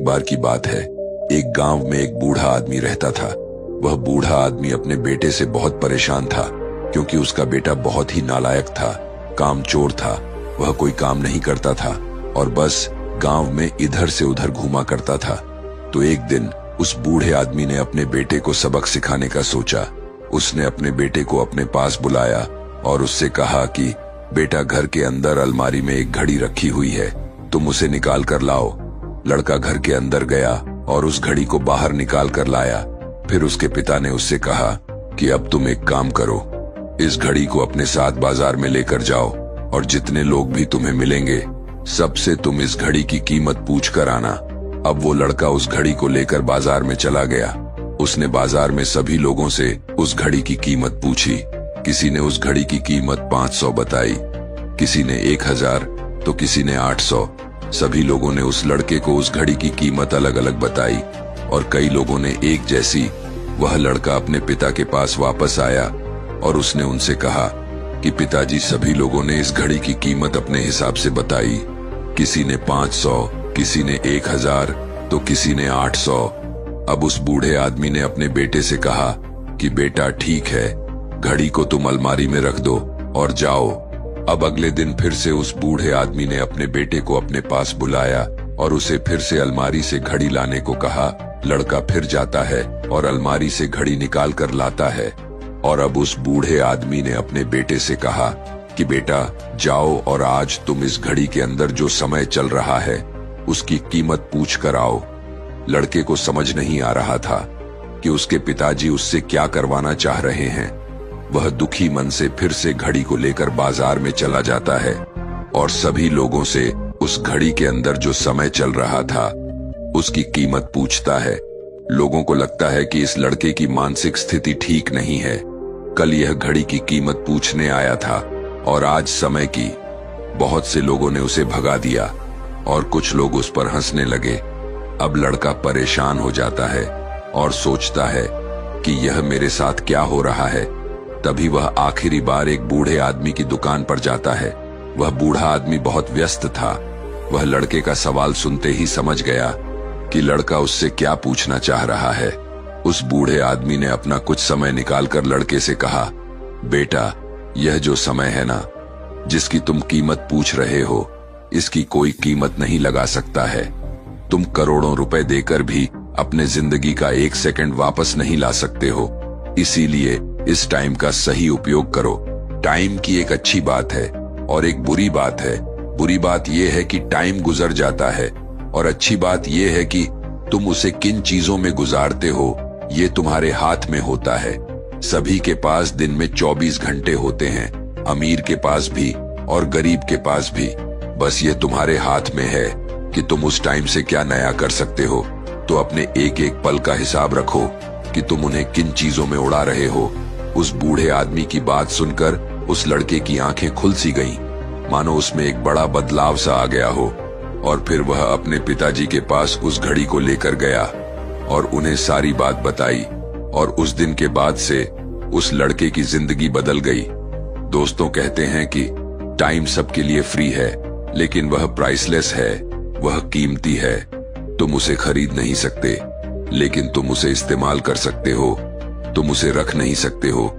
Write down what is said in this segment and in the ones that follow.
बार की बात है। एक गांव में एक बूढ़ा आदमी रहता था। वह बूढ़ा आदमी अपने बेटे से बहुत परेशान था, क्योंकि उसका बेटा बहुत ही नालायक था, कामचोर था। वह कोई काम नहीं करता था और बस गांव में इधर से उधर घूमा करता था। तो एक दिन उस बूढ़े आदमी ने अपने बेटे को सबक सिखाने का सोचा। उसने अपने बेटे को अपने पास बुलाया और उससे कहा कि बेटा, घर के अंदर अलमारी में एक घड़ी रखी हुई है, तुम उसे निकाल कर लाओ। लड़का घर के अंदर गया और उस घड़ी को बाहर निकाल कर लाया। फिर उसके पिता ने उससे कहा कि अब तुम एक काम करो, इस घड़ी को अपने साथ बाजार में लेकर जाओ और जितने लोग भी तुम्हें मिलेंगे सबसे तुम इस घड़ी की कीमत पूछ कर आना। अब वो लड़का उस घड़ी को लेकर बाजार में चला गया। उसने बाजार में सभी लोगों से उस घड़ी की कीमत पूछी। किसी ने उस घड़ी की कीमत 500 बताई, किसी ने 1000 तो किसी ने 800। सभी लोगों ने उस लड़के को उस घड़ी की कीमत अलग अलग बताई और कई लोगों ने एक जैसी। वह लड़का अपने पिता के पास वापस आया और उसने उनसे कहा कि पिताजी, सभी लोगों ने इस घड़ी की कीमत अपने हिसाब से बताई। किसी ने 500, किसी ने 1000 तो किसी ने 800। अब उस बूढ़े आदमी ने अपने बेटे से कहा कि बेटा, ठीक है, घड़ी को तुम अलमारी में रख दो और जाओ। अब अगले दिन फिर से उस बूढ़े आदमी ने अपने बेटे को अपने पास बुलाया और उसे फिर से अलमारी से घड़ी लाने को कहा। लड़का फिर जाता है और अलमारी से घड़ी निकाल कर लाता है। और अब उस बूढ़े आदमी ने अपने बेटे से कहा कि बेटा, जाओ और आज तुम इस घड़ी के अंदर जो समय चल रहा है उसकी कीमत पूछ कर आओ। लड़के को समझ नहीं आ रहा था कि उसके पिताजी उससे क्या करवाना चाह रहे हैं। वह दुखी मन से फिर से घड़ी को लेकर बाजार में चला जाता है और सभी लोगों से उस घड़ी के अंदर जो समय चल रहा था उसकी कीमत पूछता है। लोगों को लगता है कि इस लड़के की मानसिक स्थिति ठीक नहीं है। कल यह घड़ी की कीमत पूछने आया था और आज समय की। बहुत से लोगों ने उसे भगा दिया और कुछ लोग उस पर हंसने लगे। अब लड़का परेशान हो जाता है और सोचता है कि यह मेरे साथ क्या हो रहा है। तभी वह आखिरी बार एक बूढ़े आदमी की दुकान पर जाता है। वह बूढ़ा आदमी बहुत व्यस्त था। वह लड़के का सवाल सुनते ही समझ गया कि लड़का उससे क्या पूछना चाह रहा है। उस बूढ़े आदमी ने अपना कुछ समय निकालकर लड़के से कहा, बेटा, यह जो समय है ना, जिसकी तुम कीमत पूछ रहे हो, इसकी कोई कीमत नहीं लगा सकता है। तुम करोड़ों रुपए देकर भी अपने जिंदगी का 1 सेकंड वापस नहीं ला सकते हो। इसीलिए इस टाइम का सही उपयोग करो। टाइम की एक अच्छी बात है और एक बुरी बात है। बुरी बात यह है कि टाइम गुजर जाता है और अच्छी बात यह है कि तुम उसे किन चीजों में गुजारते हो ये तुम्हारे हाथ में होता है। सभी के पास दिन में 24 घंटे होते हैं, अमीर के पास भी और गरीब के पास भी। बस ये तुम्हारे हाथ में है कि तुम उस टाइम से क्या नया कर सकते हो। तो अपने एक एक पल का हिसाब रखो कि तुम उन्हें किन चीजों में उड़ा रहे हो। उस बूढ़े आदमी की बात सुनकर उस लड़के की आंखें खुल सी गईं, मानो उसमें एक बड़ा बदलाव सा आ गया हो। और फिर वह अपने पिताजी के पास उस घड़ी को लेकर गया और उन्हें सारी बात बताई। और उस दिन के बाद से उस लड़के की जिंदगी बदल गई। दोस्तों कहते हैं कि टाइम सबके लिए फ्री है, लेकिन वह प्राइसलेस है, वह कीमती है। तुम उसे खरीद नहीं सकते, लेकिन तुम उसे इस्तेमाल कर सकते हो। तुम उसे रख नहीं सकते हो,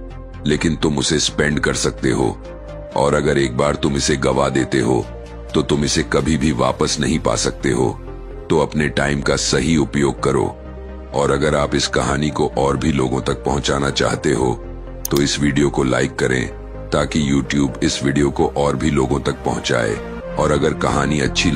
लेकिन तुम उसे स्पेंड कर सकते हो। और अगर एक बार तुम इसे गवा देते हो तो तुम इसे कभी भी वापस नहीं पा सकते हो। तो अपने टाइम का सही उपयोग करो। और अगर आप इस कहानी को और भी लोगों तक पहुंचाना चाहते हो तो इस वीडियो को लाइक करें, ताकि YouTube इस वीडियो को और भी लोगों तक पहुंचाए। और अगर कहानी अच्छी